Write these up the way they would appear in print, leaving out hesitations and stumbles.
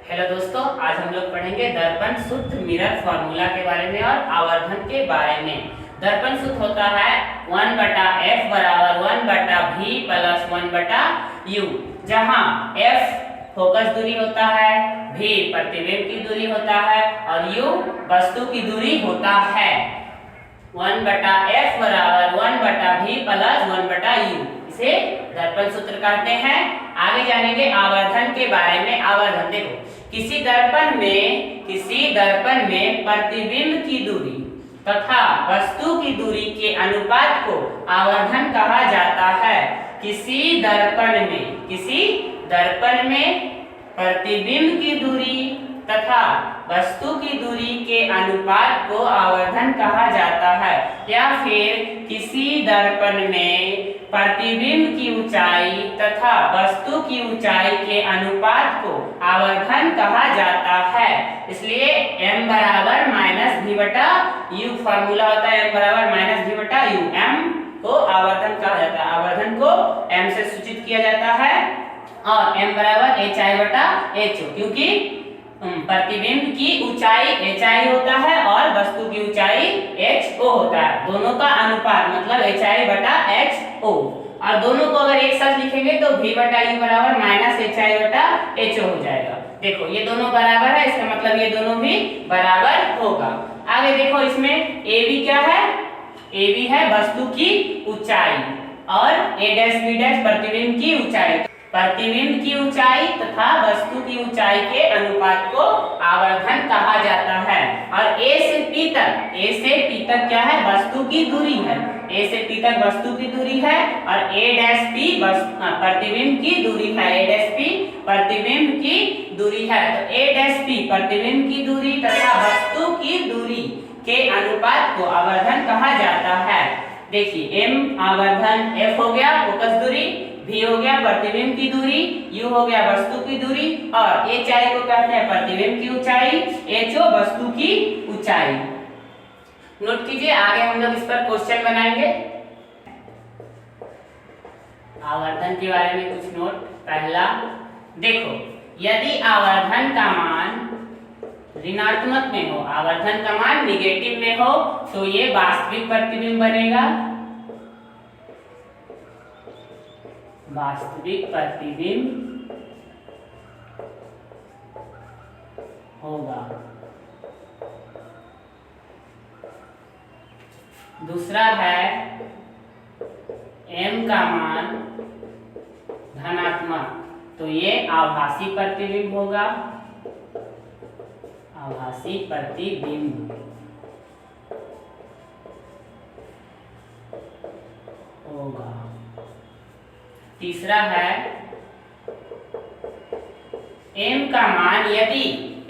Hello दोस्तों, आज हम लोग पढ़ेंगे दर्पण शुद्ध मिरर फॉर्मूला के बारे में और आवर्धन के बारे में। दर्पण शुद्ध होता है 1/f बराबर 1/v प्लस 1/u, जहाँ f फोकस दूरी होता है, v प्रतिबिंब की दूरी होता है और u वस्तु की दूरी होता है। 1/f बराबर 1/v प्लस 1/u, इसे दर्पण सूत्र कहते हैं। आगे जानेंगे आवर्धन के बारे में। आवर्धन देखो, किसी दर्पण में प्रतिबिंब की दूरी तथा वस्तु की दूरी के अनुपात को आवर्धन कहा जाता है। किसी दर्पण में प्रतिबिंब की दूरी तथा वस्तु की दूरी के अनुपात को आवर्धन कहा जाता है। या फिर किसी दर्पण में प्रतिबिंब की ऊंचाई तथा वस्तु की ऊंचाई के अनुपात को आवर्धन कहा जाता है। इसलिए m बराबर -v/u फॉर्मूला होता है। m बराबर -v/u, m को आवर्धन कहा जाता है। आवर्धन को m से सूचित किया जाता है और m बराबर hi/ho, क्योंकि प्रतिबिंब की ऊंचाई hi होता है और वस्तु की ऊंचाई ho होता है। दोनों का अनुपात मतलब hi/ho, और दोनों को अगर एक साथ लिखेंगे तो v/u बराबर -hi/ho हो जाएगा। देखो ये दोनों बराबर है, इसका मतलब ये दोनों भी बराबर होगा। आगे देखो, इसमें ab क्या है? ab है वस्तु की ऊंचाई और a', b' प्रतिबिंब की ऊंचाई। प्रतिबिंब की ऊंचाई तथा वस्तु की ऊंचाई के अनुपात को आवर्धन कहा जाता है। और a से p तक क्या है? वस्तु की दूरी है। a से p तक वस्तु की दूरी है और a', प्रतिबिंब की दूरी है। a', प्रतिबिंब की दूरी है, तो a', प्रतिबिंब की दूरी तथा वस्तु की दूरी के अनुपात को आवर्धन कहा जाता है। देखिए, m आवर्धन, f हो गया फोकस दूरी, v हो गया प्रतिबिंब की दूरी, u हो गया वस्तु की दूरी और hi को कहते हैं प्रतिबिंब की ऊंचाई, ho वस्तु की ऊंचाई। नोट कीजिए, आगे हम लोग इस पर क्वेश्चन बनाएंगे। आवर्धन के बारे में कुछ नोट। पहला देखो, यदि आवर्धन का मान ऋणात्मक में हो, आवर्धन का मान निगेटिव में हो, तो ये वास्तविक प्रतिबिंब बनेगा। वास्तविक प्रतिबिंब होगा। दूसरा है m का मान धनात्मक, तो ये आभासी प्रतिबिंब होगा। आभासी प्रतिबिंब होगा। तीसरा है m का मान, यदि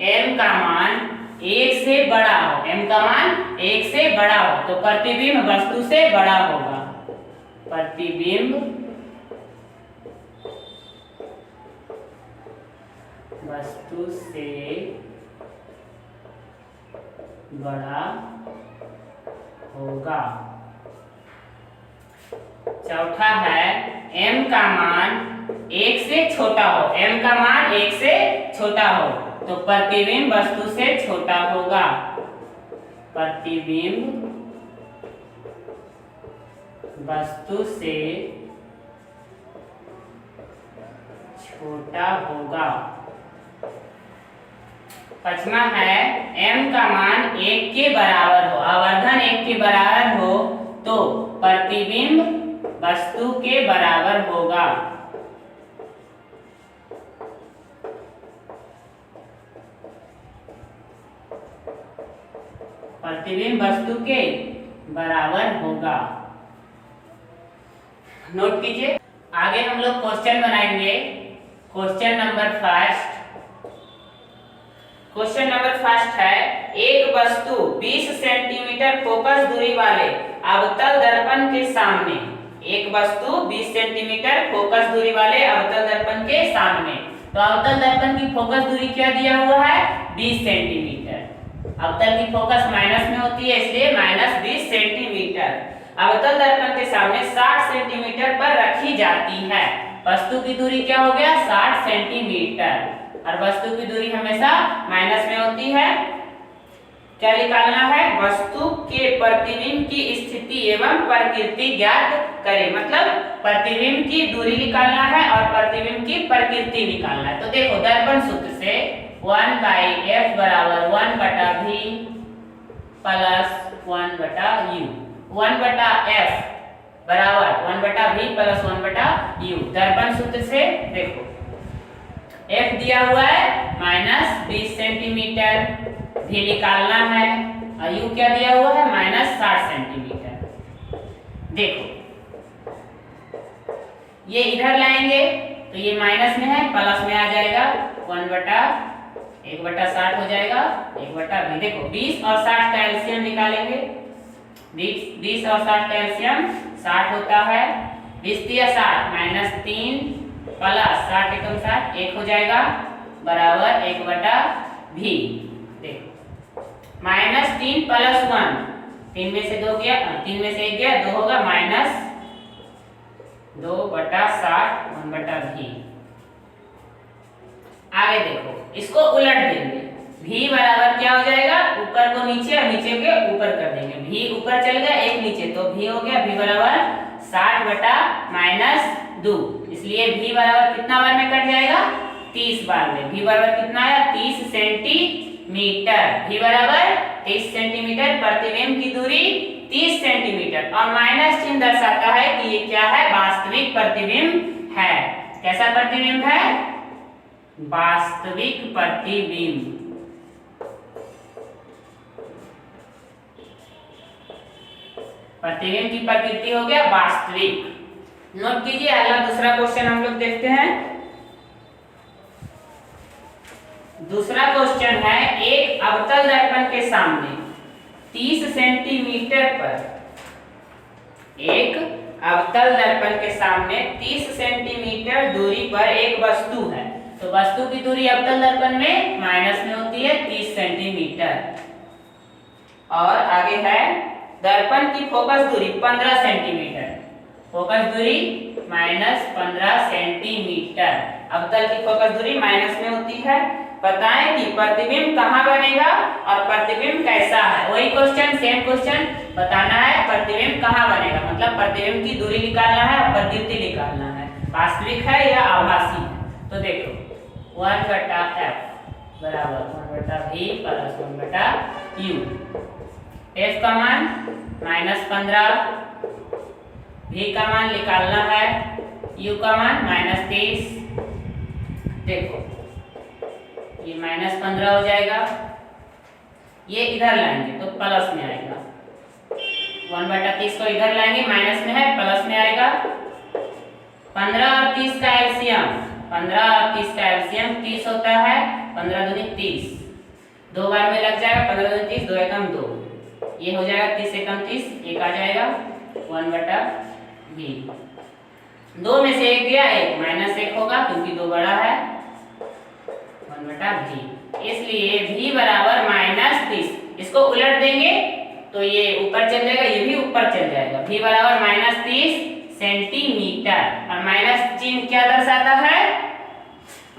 m का मान 1 से बड़ा हो, m का मान 1 से बड़ा हो तो प्रतिबिंब वस्तु से बड़ा होगा। प्रतिबिंब वस्तु से बड़ा होगा। चौथा है m का मान 1 से छोटा हो, m का मान 1 से छोटा हो तो प्रतिबिंब वस्तु से छोटा होगा। प्रतिबिंब वस्तु से छोटा होगा। पांचवा है m का मान 1 के बराबर हो, आवर्धन 1 के बराबर हो तो प्रतिबिंब वस्तु के बराबर होगा। प्रतिबिंब वस्तु के बराबर होगा। नोट कीजिए, आगे हम लोग क्वेश्चन बनाएंगे। क्वेश्चन नंबर फर्स्ट है, एक वस्तु 20 सेंटीमीटर फोकस दूरी वाले अवतल दर्पण के सामने, एक वस्तु 20 सेंटीमीटर फोकस दूरी वाले अवतल दर्पण के सामने। तो अवतल दर्पण की फोकस दूरी क्या दिया हुआ है? 20 सेंटीमीटर। अवतल की फोकस माइनस में होती है, इसलिए -20 सेंटीमीटर अवतल दर्पण के सामने 60 सेंटीमीटर पर रखी जाती है। वस्तु की दूरी क्या हो गया? 60 सेंटीमीटर। और वस्तु की दूरी हमेशा माइनस में होती है। क्या निकालना है? वस्तु के प्रतिबिंब की स्थिति एवं प्रकृति ज्ञात करें। मतलब प्रतिबिंब की दूरी निकालना है और प्रतिबिंब की प्रकृति निकालना है। तो देखो दर्पण सूत्र से 1/f बराबर 1/v प्लस 1/u। 1/f बराबर 1/v प्लस 1/u। दर्पण सूत्र से देखो f दिया हुआ है -20 सेंटीमीटर, भी निकालना है, और u क्या दिया हुआ है -60 सेंटीमीटर। देखो ये इधर लाएंगे तो ये माइनस में है, प्लस में आ जाएगा 1/60 हो जाएगा 1/20। देखो 20 और 60 का एलसीएम निकालेंगे। 20 और 60 का एलसीएम 60 होता है। 20 दिया 60 -3 प्लस 60 एकम 60 1 हो जाएगा बराबर 1/v। देखो -3 प्लस 1 3 में से 2 गया, 3 में से 1 गया 2 होगा -2/60 1/v। आगे देखो इसको उलट देंगे। v बराबर क्या हो जाएगा? ऊपर को नीचे और नीचे के ऊपर कर देंगे। v ऊपर चल गया 1 नीचे तो v हो गया v बराबर 60/-2। इसलिए v बराबर कितना बार में कट जाएगा? 30 बार में। v बराबर कितना आया? 30 सेंटीमीटर। v बराबर 30 सेंटीमीटर, प्रतिबिंब की दूरी 30 सेंटीमीटर और माइनस चिन्ह दर्शाता है कि ये क्या है? वास्तविक प्रतिबिंब है। कैसा प्रतिबिंब है? वास्तविक प्रतिबिंब। प्रतिबिंब की प्रकृति हो गया वास्तविक। नोट कीजिए। अगला दूसरा क्वेश्चन हम लोग देखते हैं। दूसरा क्वेश्चन है एक अवतल दर्पण के सामने 30 सेंटीमीटर पर एक अवतल दर्पण के सामने 30 सेंटीमीटर दूरी पर एक वस्तु है। तो वस्तु की दूरी अवतल दर्पण में माइनस में होती है 30 सेंटीमीटर। और आगे है दर्पण की फोकस दूरी 15 सेंटीमीटर। फोकस दूरी -15 सेंटीमीटर। अवतल की फोकस दूरी माइनस में होती है। बताएं कि प्रतिबिंब कहाँ बनेगा और प्रतिबिंब कैसा है। वही क्वेश्चन, सेम क्वेश्चन बताना है। प्रतिबिंब कहाँ बनेगा मतलब प्रतिबिंब की दूरी निकालना है और प्रकृति निकालना है, वास्तविक है या आभासी है। तो देखो 1/f बराबर 1/v प्लस 1/u। f का मान -15, v का मान निकालना है, u का मान -30। देखो ये -15 हो जाएगा, ये इधर लाएंगे तो प्लस में आएगा। 1/30 को इधर लाएंगे, माइनस में है प्लस में आएगा। 15 और 30 का एलसीएम 15 और 30 का एलसीएम 30 होता है। 15 दूनी 30, 2 बार में लग जाएगा। 15 दूनी 30, 2 एकम 2, ये हो जाएगा 30 एकम 30, 1 आ जाएगा 1/v। 2 में से 1 गया, 1 -1 होगा क्योंकि 2 बड़ा है 1/v। इसलिए v बराबर -30। इसको उलट देंगे तो ये ऊपर चल जाएगा, ये भी ऊपर चल जाएगा। v बराबर -30 सेंटीमीटर। और माइनस चिन्ह क्या दर्शाता है?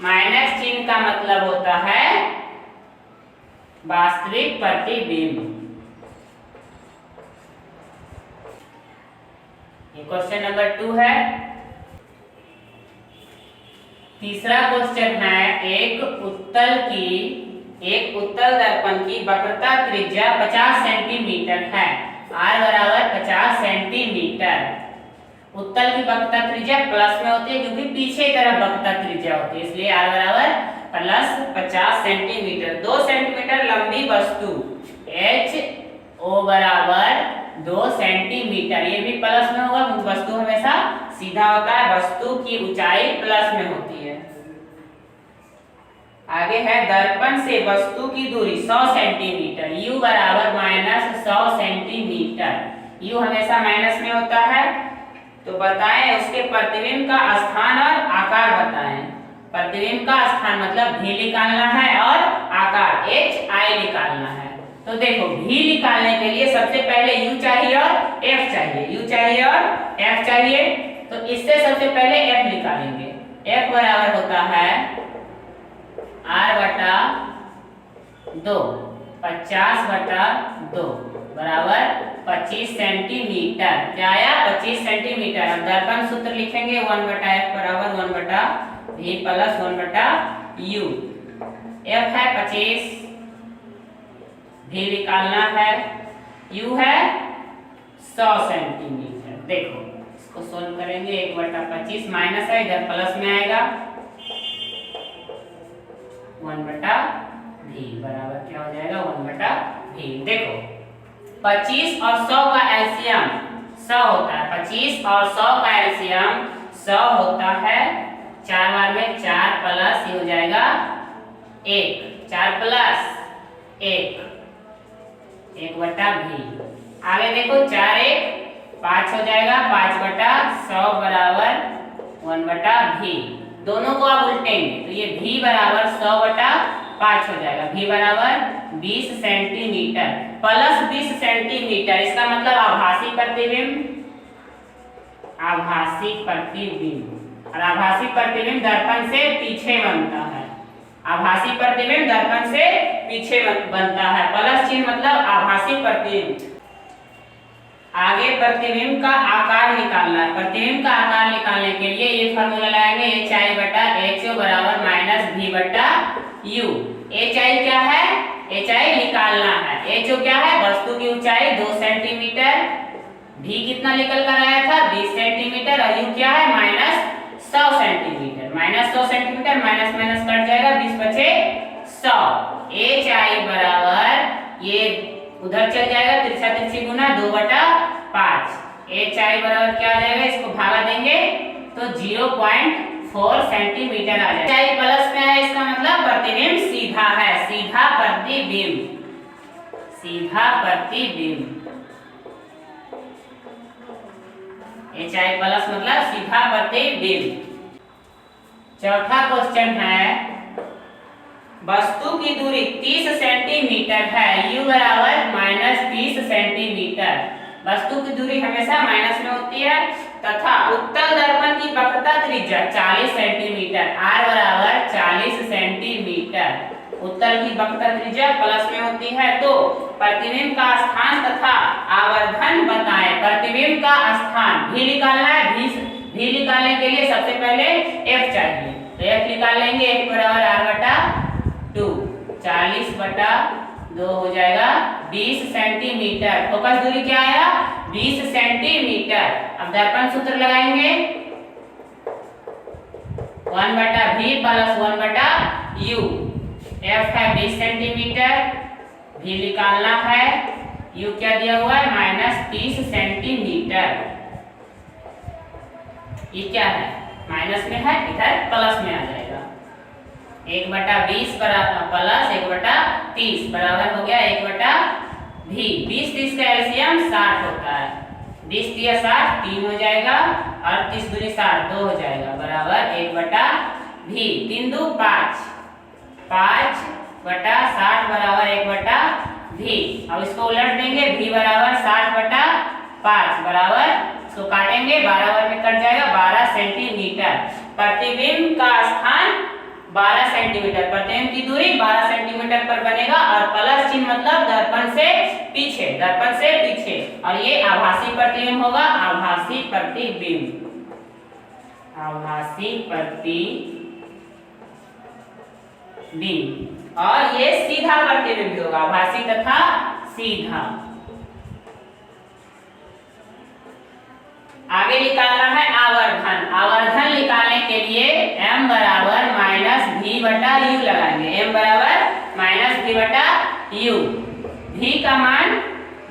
माइनस चिन्ह का मतलब होता है वास्तविक प्रतिबिंब। ये क्वेश्चन नंबर 2 है। तीसरा क्वेश्चन है एक उत्तल दर्पण की वक्रता त्रिज्या 50 सेंटीमीटर है। r बराबर 50 सेंटीमीटर। उत्तल की वक्रता त्रिज्या प्लस में होती है क्योंकि पीछे की तरफ वक्रता त्रिज्या होती है, इसलिए r बराबर प्लस 50 सेंटीमीटर। 2 सेंटीमीटर लंबी वस्तु h o बराबर 2 सेंटीमीटर। ये भी प्लस में होगा क्योंकि वस्तु हमेशा सीधा होता है, वस्तु की ऊंचाई प्लस में होती है। आगे है दर्पण से वस्तु की दूरी 100 सेंटीमीटर। u बराबर -100 सेंटीमीटर। u हमेशा माइनस में होता है। तो बताएं उसके प्रतिबिंब का स्थान और आकार बताएं। प्रतिबिंब का स्थान मतलब v निकालना है और आकार hi निकालना है। तो देखो v निकालने के लिए सबसे पहले u चाहिए और f चाहिए, u चाहिए और f चाहिए। तो इससे सबसे पहले f निकालेंगे। f बराबर होता है r बटा 2, 50/2 बराबर 25 सेंटीमीटर। क्या आया? 25 सेंटीमीटर। अब दर्पण सूत्र लिखेंगे 1/f बराबर 1/v प्लस 1/u। f है 25, v निकालना है, u है 100 सेंटीमीटर। देखो इसको सोल्व करेंगे, 1/25 माइनस है इधर प्लस में आएगा, 1/v बराबर क्या हो जाएगा? 1/v। देखो 25 और 100 का एलसीएम 100 होता है। 25 और 100 का एलसीएम 100 होता है। 4 बार में 4 प्लस ये हो जाएगा 1, 4 प्लस 1, 1/v। आगे देखो 4 1 5 हो जाएगा, 5/100 बराबर 1/v। दोनों को आप उल्टेंगे तो ये v बराबर 100/5 हो जाएगा। v बराबर 20 सेंटीमीटर प्लस 20 सेंटीमीटर, इसका मतलब आभासी प्रतिबिंब। आभासी प्रतिबिंब, और आभासी प्रतिबिंब दर्पण से पीछे बनता है। आभासी प्रतिबिंब दर्पण से पीछे बनता है। प्लस चिन्ह मतलब आभासी प्रतिबिंब। आगे प्रतिबिंब का आकार निकालना है। प्रतिबिंब का आकार निकालने के लिए ये फार्मूला लगाएंगे, hi/ho बराबर -v/u। hi क्या है? hi निकालना है। ho क्या है? वस्तु की ऊंचाई 2 सेंटीमीटर, v कितना निकल कर आया था? 20 सेंटीमीटर, और u क्या है? -100 centimetre. -100 centimetre minus minus cut जाएगा, 20 बचे 100। hi बराबर ये उधर चल जाएगा, तिरछा तिरछी गुना 2/5। hi बराबर क्या आ जाएगा? इसको भागा देंगे तो 0.4 सेंटीमीटर आ जाएगा। hi प्लस में है, इसका मतलब प्रतिबिंब सीधा है, सीधा प्रतिबिंब, सीधा प्रतिबिंब। hi प्लस मतलब सीधा प्रतिबिंब। चौथा क्वेश्चन है, वस्तु की दूरी 30 सेंटीमीटर है, u बराबर -30 सेंटीमीटर। वस्तु की दूरी हमेशा माइनस में होती है, तथा उत्तल दर्पण की वक्रता त्रिज्या 40 सेंटीमीटर, r बराबर 40 सेंटीमीटर। उत्तल की वक्रता त्रिज्या प्लस में होती है, तो प्रतिबिंब का स्थान तथा आवर्धन बताएं। प्रतिबिंब का स्थान भी निकालना है। भी निकालने के लिए सबसे पहले f चाहिए, तो f निकाल लेंगे। f बराबर r/2, 40/2 हो जाएगा 20 सेंटीमीटर। फोकस दूरी क्या आया? 20 सेंटीमीटर। अब दर्पण सूत्र लगाएंगे, 1/v प्लस 1/u। f है 20 सेंटीमीटर, v निकालना है, u क्या दिया हुआ है? -30 सेंटीमीटर। ये क्या है? माइनस में है, इधर प्लस में आ जाएगा। 1/20 बराबर प्लस 1/30 बराबर हो गया 1/v। 20 30 का एलसीएम 60 होता है। 20 × 60 3 हो जाएगा, और 30 दूनी 60 2 हो जाएगा, बराबर 1/v। 3 2 5, 5/60 बराबर 1/v। अब इसको उलट देंगे, v बराबर 60/5 बराबर, इसको काटेंगे 12 बार में कट जाएगा, 12 सेंटीमीटर। प्रतिबिंब का स्थान 12 सेंटीमीटर, प्रतिबिंब की दूरी 12 सेंटीमीटर पर बनेगा, और प्लस चिन्ह मतलब दर्पण से पीछे, दर्पण से पीछे। और ये आभासी प्रतिबिंब होगा, आभासी प्रतिबिंब, आभासी प्रतिबिंब। और ये सीधा प्रतिबिंब होगा, आभासी तथा सीधा। आगे निकालना है आवर्धन। आवर्धन निकालने के लिए m बराबर -v/u लगाएंगे। m बराबर -v/u। v का मान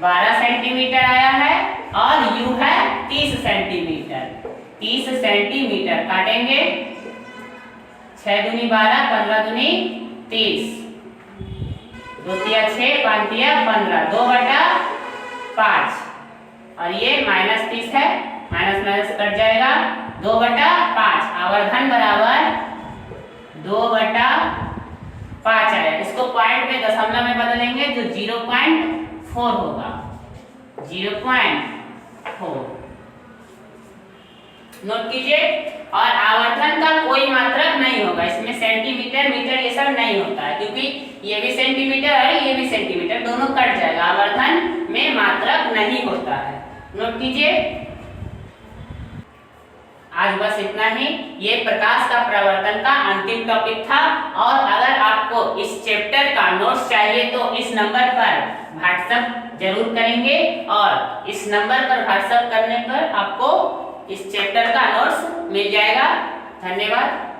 12 सेंटीमीटर आया है, और u है 30 सेंटीमीटर। 30 सेंटीमीटर काटेंगे, 6 दूनी 12, 15 दूनी 30, 2 तिया 6, 5 तिया 15, 2/5। और ये -30 है, माइनस माइनस कट जाएगा, 2/5। आवर्धन बराबर 2/5 आया। इसको पॉइंट में दशमलव में बदलेंगे तो 0.4 होगा, 0.4। नोट कीजिए। और आवर्धन का कोई मात्रक नहीं होगा, इसमें सेंटीमीटर मीटर ये सब नहीं होता है, क्योंकि ये भी सेंटीमीटर है ये भी सेंटीमीटर, दोनों कट जाएगा, आवर्धन में मात्रक नहीं होता है। नोट कीजिए। आज बस इतना ही, ये प्रकाश का प्रवर्तन का अंतिम टॉपिक था। और अगर आपको इस चैप्टर का नोट्स चाहिए तो इस नंबर पर व्हाट्सएप जरूर करेंगे, और इस नंबर पर व्हाट्सएप करने पर आपको इस चैप्टर का नोट्स मिल जाएगा। धन्यवाद।